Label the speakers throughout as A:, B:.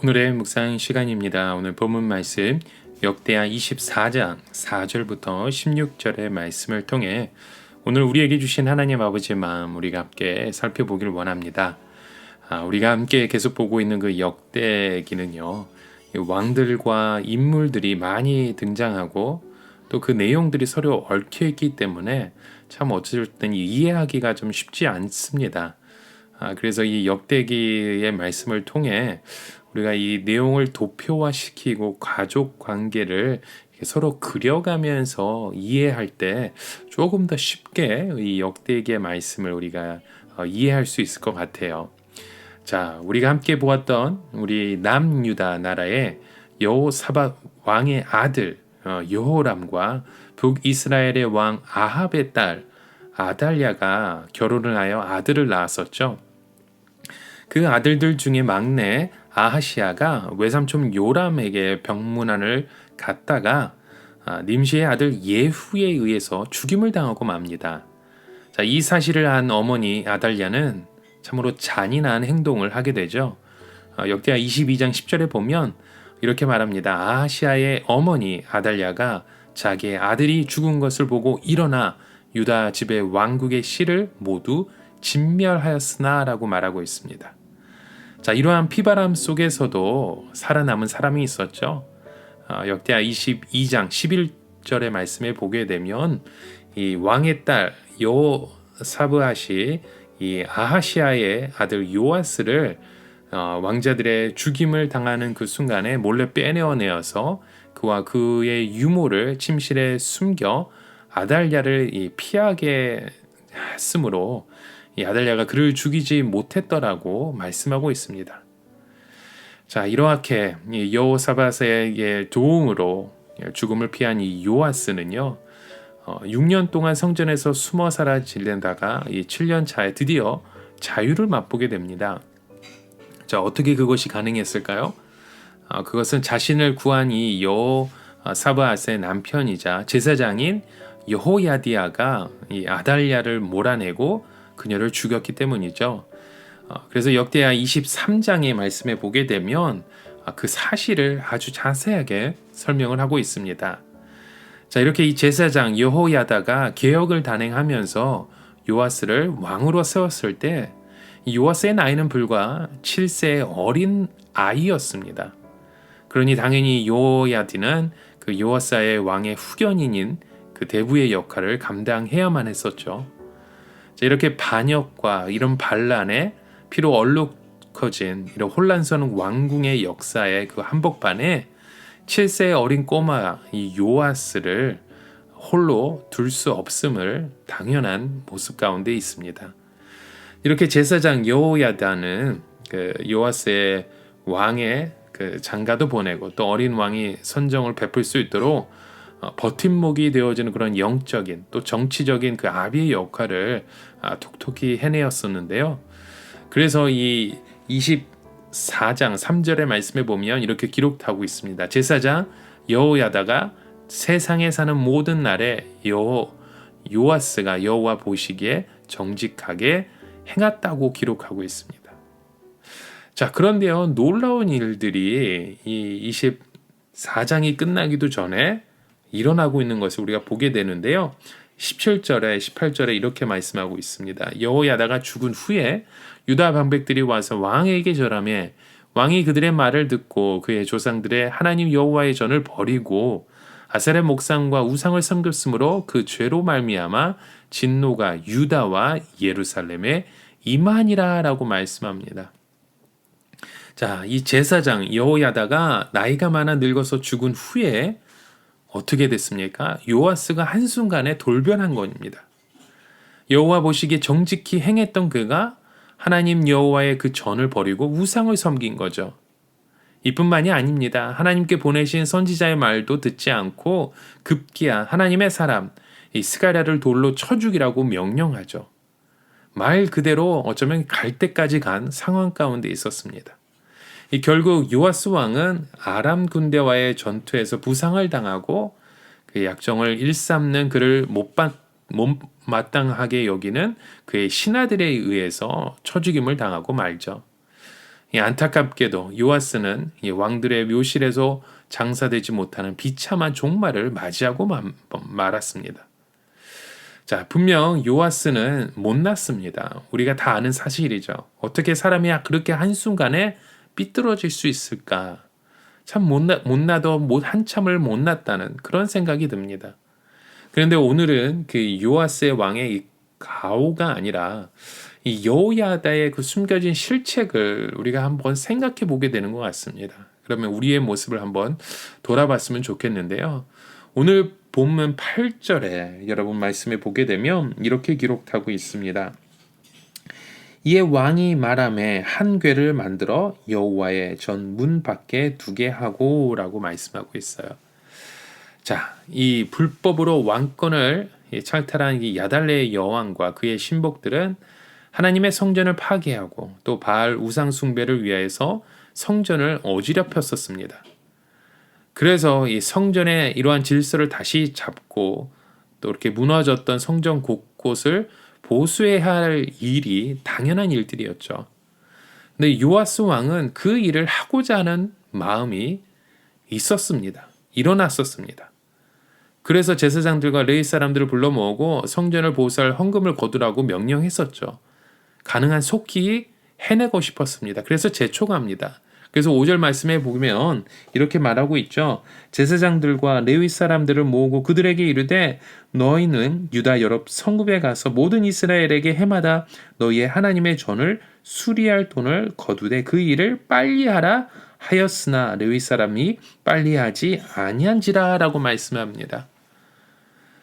A: 오늘의 묵상 시간입니다. 오늘 본문 말씀 역대하 24장 4절부터 16절의 말씀을 통해 오늘 우리에게 주신 하나님 아버지의 마음 우리가 함께 살펴보길 원합니다. 우리가 함께 계속 보고 있는 그 역대기는요, 왕들과 인물들이 많이 등장하고 또 그 내용들이 서로 얽혀 있기 때문에 참 어쩔 땐 이해하기가 좀 쉽지 않습니다. 그래서 이 역대기의 말씀을 통해 우리가 이 내용을 도표화시키고 가족 관계를 서로 그려가면서 이해할 때 조금 더 쉽게 이 역대기의 말씀을 우리가 이해할 수 있을 것 같아요. 자, 우리가 함께 보았던 우리 남유다 나라의 여호사밧 왕의 아들 여호람과 북이스라엘의 왕 아합의 딸 아달랴가 결혼을 하여 아들을 낳았었죠. 그 아들들 중에 막내 아하시아가 외삼촌 요람에게 병문안을 갔다가 님시의 아들 예후에 의해서 죽임을 당하고 맙니다. 자, 이 사실을 안 어머니 아달랴는 참으로 잔인한 행동을 하게 되죠. 역대하 22장 10절에 보면 이렇게 말합니다. 아하시아의 어머니 아달랴가 자기의 아들이 죽은 것을 보고 일어나 유다 집의 왕국의 씨를 모두 진멸하였으나 라고 말하고 있습니다. 자, 이러한 피바람 속에서도 살아남은 사람이 있었죠. 역대하 22장 11절의 말씀에 보게 되면 이 왕의 딸 여호사브앗이 이 아하시아의 아들 요아스를 왕자들의 죽임을 당하는 그 순간에 몰래 빼내어내어서 그와 그의 유모를 침실에 숨겨 아달랴를 피하게 했으므로 이 아달랴가 그를 죽이지 못했더라고 말씀하고 있습니다. 자, 이렇게 여호사밧의 도움으로 죽음을 피한 이 요아스는요, 6년 동안 성전에서 숨어 살아 지내다가 이 7년 차에 드디어 자유를 맛보게 됩니다. 자, 어떻게 그것이 가능했을까요? 그것은 자신을 구한 이 여호사밧의 남편이자 제사장인 여호야디아가 이 아달랴를 몰아내고 그녀를 죽였기 때문이죠. 그래서 역대하 23장의 말씀에 보게 되면 그 사실을 아주 자세하게 설명을 하고 있습니다. 자, 이렇게 이 제사장 여호야다가 개혁을 단행하면서 요아스를 왕으로 세웠을 때 요아스의 나이는 불과 7세의 어린 아이였습니다. 그러니 당연히 여호야디는 그 요아스의 왕의 후견인인 그 대부의 역할을 감당해야만 했었죠. 자, 이렇게 반역과 이런 반란에 피로 얼룩커진 이런 혼란스러운 왕궁의 역사의 그 한복판에 7세의 어린 꼬마 이 요아스를 홀로 둘 수 없음을 당연한 모습 가운데 있습니다. 이렇게 제사장 여호야다는 그 요아스의 왕의 그 장가도 보내고 또 어린 왕이 선정을 베풀 수 있도록 버팀목이 되어지는 그런 영적인 또 정치적인 그 아비의 역할을 톡톡히 해내었었는데요. 그래서 이 24장 3절의 말씀에 보면 이렇게 기록하고 있습니다. 제사장 여호야다가 세상에 사는 모든 날에 요아스가 여호와 보시기에 정직하게 행했다고 기록하고 있습니다. 자, 그런데요, 놀라운 일들이 이 24장이 끝나기도 전에 일어나고 있는 것을 우리가 보게 되는데요. 17절에 18절에 이렇게 말씀하고 있습니다. 여호야다가 죽은 후에 유다 방백들이 와서 왕에게 절하며 왕이 그들의 말을 듣고 그의 조상들의 하나님 여호와의 전을 버리고 아세라 목상과 우상을 섬겼으므로 그 죄로 말미암아 진노가 유다와 예루살렘에 임하니라 라고 말씀합니다. 자, 이 제사장 여호야다가 나이가 많아 늙어서 죽은 후에 어떻게 됐습니까? 요아스가 한순간에 돌변한 겁니다. 여호와 보시기에 정직히 행했던 그가 하나님 여호와의 그 전을 버리고 우상을 섬긴 거죠. 이뿐만이 아닙니다. 하나님께 보내신 선지자의 말도 듣지 않고 급기야 하나님의 사람 이 스가랴를 돌로 쳐 죽이라고 명령하죠. 말 그대로 어쩌면 갈 때까지 간 상황 가운데 있었습니다. 결국 요아스 왕은 아람 군대와의 전투에서 부상을 당하고 그 약정을 일삼는 그를 못마땅하게 여기는 그의 신하들에 의해서 쳐죽임을 당하고 말죠. 안타깝게도 요아스는 왕들의 묘실에서 장사되지 못하는 비참한 종말을 맞이하고 말았습니다. 자, 분명 요아스는 못났습니다. 우리가 다 아는 사실이죠. 어떻게 사람이 그렇게 한순간에 삐뚤어질 수 있을까? 참 못나도 한참을 못났다는 그런 생각이 듭니다. 그런데 오늘은 그 요아스의 왕의 이 가오가 아니라 이 여호야다의 그 숨겨진 실책을 우리가 한번 생각해 보게 되는 것 같습니다. 그러면 우리의 모습을 한번 돌아봤으면 좋겠는데요. 오늘 본문 8절에 여러분 말씀에 보게 되면 이렇게 기록하고 있습니다. 이에 왕이 말하매 한 궤를 만들어 여호와의 전 문 밖에 두게 하고 라고 말씀하고 있어요. 자, 이 불법으로 왕권을 창탈한 이 야달레의 여왕과 그의 신복들은 하나님의 성전을 파괴하고 또 바알 우상 숭배를 위하여서 성전을 어지럽혔었습니다. 그래서 이 성전의 이러한 질서를 다시 잡고 또 이렇게 무너졌던 성전 곳곳을 보수해야 할 일이 당연한 일들이었죠. 근데 요아스 왕은 그 일을 하고자 하는 마음이 있었습니다. 일어났었습니다. 그래서 제사장들과 레위 사람들을 불러 모으고 성전을 보수할 헌금을 거두라고 명령했었죠. 가능한 속히 해내고 싶었습니다. 그래서 재촉합니다. 그래서 5절 말씀에 보면 이렇게 말하고 있죠. 제사장들과 레위 사람들을 모으고 그들에게 이르되 너희는 유다 여러 성읍에 가서 모든 이스라엘에게 해마다 너희의 하나님의 전을 수리할 돈을 거두되 그 일을 빨리 하라 하였으나 레위 사람이 빨리 하지 아니한지라 라고 말씀합니다.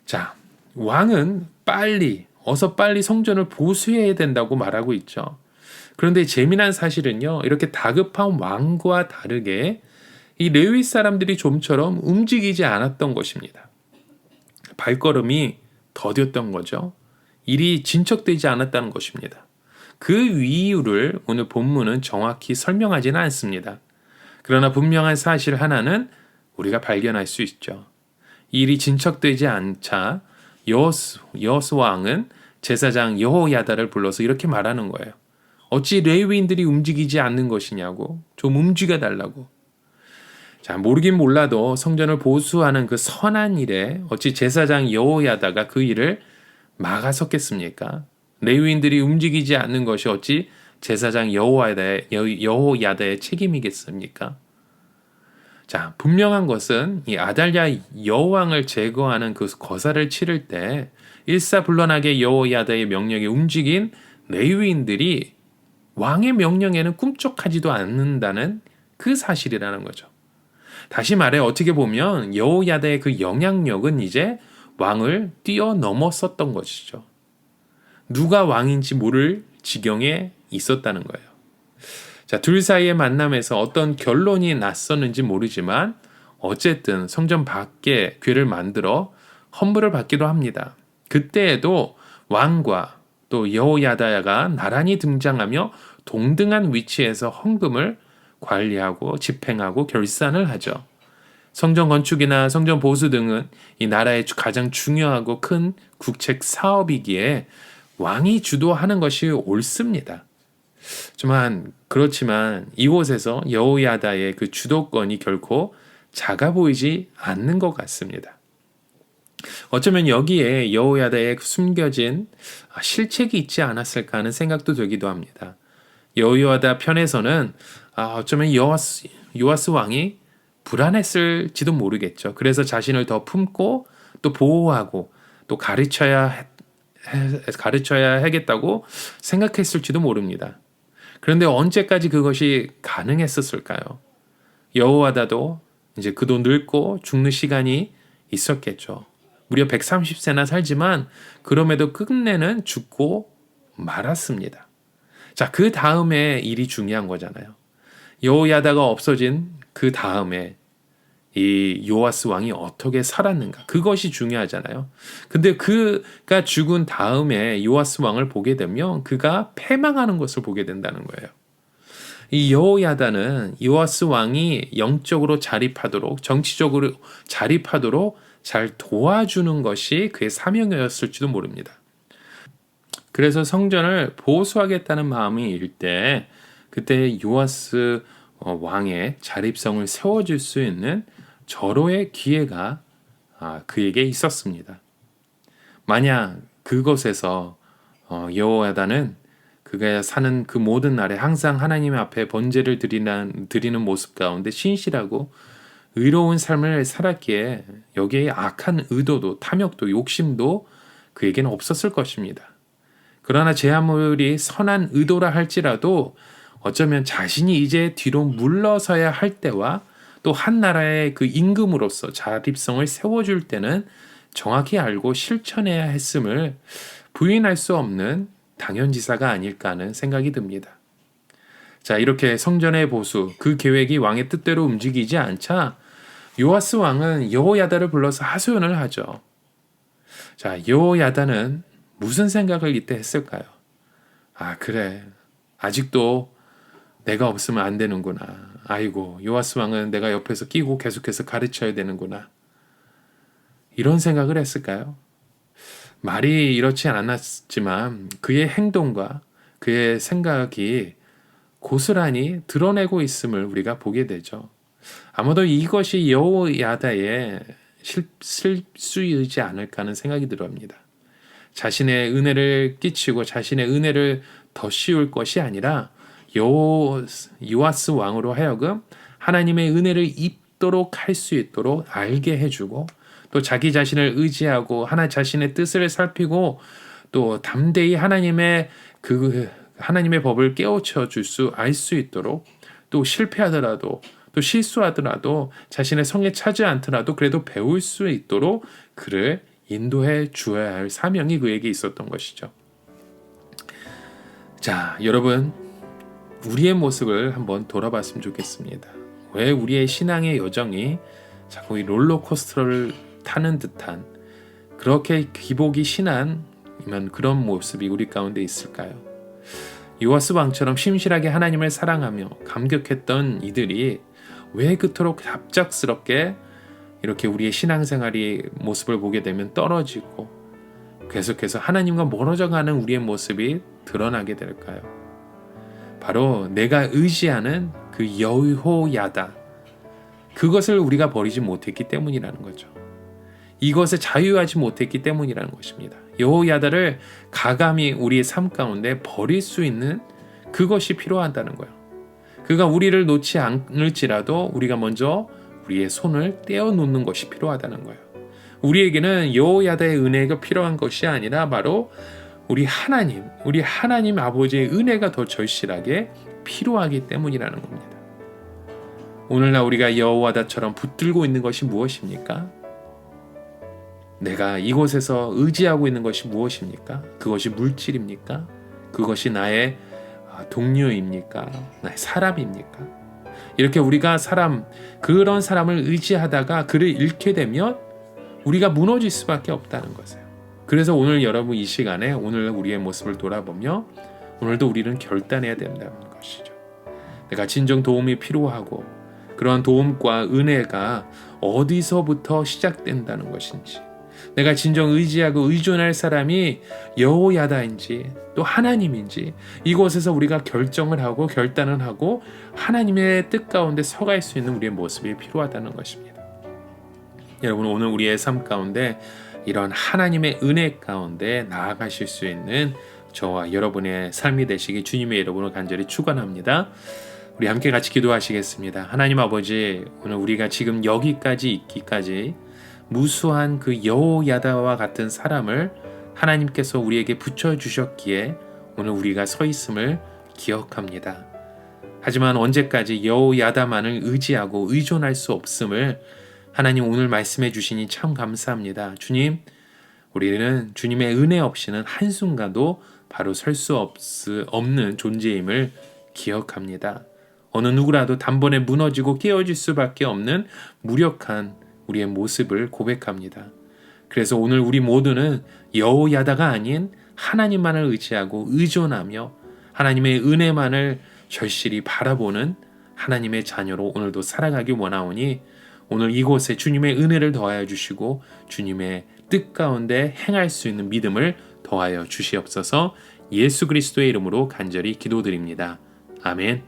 A: 자, 왕은 어서 빨리 성전을 보수해야 된다고 말하고 있죠. 그런데 재미난 사실은요, 이렇게 다급한 왕과 다르게 이 레위 사람들이 좀처럼 움직이지 않았던 것입니다. 발걸음이 더뎠던 거죠. 일이 진척되지 않았다는 것입니다. 그 이유를 오늘 본문은 정확히 설명하지는 않습니다. 그러나 분명한 사실 하나는 우리가 발견할 수 있죠. 일이 진척되지 않자 여호스 왕은 제사장 여호야다를 불러서 이렇게 말하는 거예요. 어찌 레위인들이 움직이지 않는 것이냐고, 좀 움직여 달라고. 자, 모르긴 몰라도 성전을 보수하는 그 선한 일에 어찌 제사장 여호야다가 그 일을 막아섰겠습니까? 레위인들이 움직이지 않는 것이 어찌 제사장 여호야다의 책임이겠습니까? 자, 분명한 것은 이 아달랴 여왕을 제거하는 그 거사를 치를 때 일사불란하게 여호야다의 명령에 움직인 레위인들이 왕의 명령에는 꿈쩍하지도 않는다는 그 사실이라는 거죠. 다시 말해 어떻게 보면 여호야다의 그 영향력은 이제 왕을 뛰어넘었었던 것이죠. 누가 왕인지 모를 지경에 있었다는 거예요. 자, 둘 사이의 만남에서 어떤 결론이 났었는지 모르지만 어쨌든 성전 밖에 궤를 만들어 헌물을 받기도 합니다. 그때에도 왕과 또 여호야다가 나란히 등장하며 동등한 위치에서 헌금을 관리하고 집행하고 결산을 하죠. 성전 건축이나 성전 보수 등은 이 나라의 가장 중요하고 큰 국책 사업이기에 왕이 주도하는 것이 옳습니다. 그렇지만 이곳에서 여호야다의 그 주도권이 결코 작아 보이지 않는 것 같습니다. 어쩌면 여기에 여호야다의 숨겨진 실책이 있지 않았을까 하는 생각도 들기도 합니다. 여호야다 편에서는 어쩌면 요아스 왕이 불안했을지도 모르겠죠. 그래서 자신을 더 품고 또 보호하고 또 가르쳐야 하겠다고 생각했을지도 모릅니다. 그런데 언제까지 그것이 가능했었을까요? 여호야다도 이제 그도 늙고 죽는 시간이 있었겠죠. 무려 130세나 살지만 그럼에도 끝내는 죽고 말았습니다. 자, 그 다음에 일이 중요한 거잖아요. 여호야다가 없어진 그 다음에 이 요아스 왕이 어떻게 살았는가, 그것이 중요하잖아요. 근데 그가 죽은 다음에 요아스 왕을 보게 되면 그가 패망하는 것을 보게 된다는 거예요. 이 여호야다는 요아스 왕이 영적으로 자립하도록, 정치적으로 자립하도록 잘 도와주는 것이 그의 사명이었을지도 모릅니다. 그래서 성전을 보수하겠다는 마음이 일 때 그때 요아스 왕의 자립성을 세워줄 수 있는 절호의 기회가 그에게 있었습니다. 만약 그곳에서 여호야다는 그가 사는 그 모든 날에 항상 하나님 앞에 번제를 드리는 모습 가운데 신실하고 의로운 삶을 살았기에 여기에 악한 의도도 탐욕도 욕심도 그에게는 없었을 것입니다. 그러나 제 아무리 선한 의도라 할지라도 어쩌면 자신이 이제 뒤로 물러서야 할 때와 또 한 나라의 그 임금으로서 자립성을 세워줄 때는 정확히 알고 실천해야 했음을 부인할 수 없는 당연지사가 아닐까 하는 생각이 듭니다. 자, 이렇게 성전의 보수, 그 계획이 왕의 뜻대로 움직이지 않자 요아스 왕은 여호야다를 불러서 하소연을 하죠. 자, 여호야다는 무슨 생각을 이때 했을까요? 그래. 아직도 내가 없으면 안 되는구나. 아이고, 요아스 왕은 내가 옆에서 끼고 계속해서 가르쳐야 되는구나. 이런 생각을 했을까요? 말이 이렇지 않았지만 그의 행동과 그의 생각이 고스란히 드러내고 있음을 우리가 보게 되죠. 아마도 이것이 여호야다의 실수이지 않을까 하는 생각이 들어옵니다. 자신의 은혜를 끼치고 자신의 은혜를 더 씌울 것이 아니라 요아스 왕으로 하여금 하나님의 은혜를 입도록 할 수 있도록 알게 해주고 또 자기 자신을 의지하고 하나 자신의 뜻을 살피고 또 담대히 하나님의 법을 깨우쳐 줄 수 알 수 있도록 또 실패하더라도 또 실수하더라도 자신의 성에 차지 않더라도 그래도 배울 수 있도록 그를 인도해 주어야 할 사명이 그에게 있었던 것이죠. 자, 여러분, 우리의 모습을 한번 돌아봤으면 좋겠습니다. 왜 우리의 신앙의 여정이 자꾸 이 롤러코스터를 타는 듯한 그렇게 기복이 심한 그런 모습이 우리 가운데 있을까요? 요아스 왕처럼 심실하게 하나님을 사랑하며 감격했던 이들이 왜 그토록 갑작스럽게 이렇게 우리의 신앙생활이 모습을 보게 되면 떨어지고 계속해서 하나님과 멀어져가는 우리의 모습이 드러나게 될까요? 바로 내가 의지하는 그 여호야다, 그것을 우리가 버리지 못했기 때문이라는 거죠. 이것에 자유하지 못했기 때문이라는 것입니다. 여호야다를 가감히 우리의 삶 가운데 버릴 수 있는 그것이 필요하다는 거예요. 그가 우리를 놓지 않을지라도 우리가 먼저 우리의 손을 떼어놓는 것이 필요하다는 거예요. 우리에게는 여호야다의 은혜가 필요한 것이 아니라 바로 우리 하나님 아버지의 은혜가 더 절실하게 필요하기 때문이라는 겁니다. 오늘날 우리가 여호야다처럼 붙들고 있는 것이 무엇입니까? 내가 이곳에서 의지하고 있는 것이 무엇입니까? 그것이 물질입니까? 그것이 나의 동료입니까? 나의 사람입니까? 이렇게 우리가 그런 사람을 의지하다가 그를 잃게 되면 우리가 무너질 수밖에 없다는 것이에요. 그래서 오늘 여러분 이 시간에 오늘 우리의 모습을 돌아보며 오늘도 우리는 결단해야 된다는 것이죠. 내가 진정 도움이 필요하고 그런 도움과 은혜가 어디서부터 시작된다는 것인지, 내가 진정 의지하고 의존할 사람이 여호야다인지 또 하나님인지 이곳에서 우리가 결정을 하고 결단을 하고 하나님의 뜻 가운데 서갈 수 있는 우리의 모습이 필요하다는 것입니다. 여러분, 오늘 우리의 삶 가운데 이런 하나님의 은혜 가운데 나아가실 수 있는 저와 여러분의 삶이 되시기 주님의 이름으로 간절히 축원합니다. 우리 함께 같이 기도하시겠습니다. 하나님 아버지, 오늘 우리가 지금 여기까지 있기까지 무수한 그 여호야다와 같은 사람을 하나님께서 우리에게 붙여주셨기에 오늘 우리가 서 있음을 기억합니다. 하지만 언제까지 여호야다만을 의지하고 의존할 수 없음을 하나님 오늘 말씀해 주시니 참 감사합니다. 주님, 우리는 주님의 은혜 없이는 한순간도 바로 설 수 없는 존재임을 기억합니다. 어느 누구라도 단번에 무너지고 깨어질 수밖에 없는 무력한 우리의 모습을 고백합니다. 그래서 오늘 우리 모두는 여호야다가 아닌 하나님만을 의지하고 의존하며 하나님의 은혜만을 절실히 바라보는 하나님의 자녀로 오늘도 살아가기 원하오니 오늘 이곳에 주님의 은혜를 더하여 주시고 주님의 뜻 가운데 행할 수 있는 믿음을 더하여 주시옵소서. 예수 그리스도의 이름으로 간절히 기도드립니다. 아멘.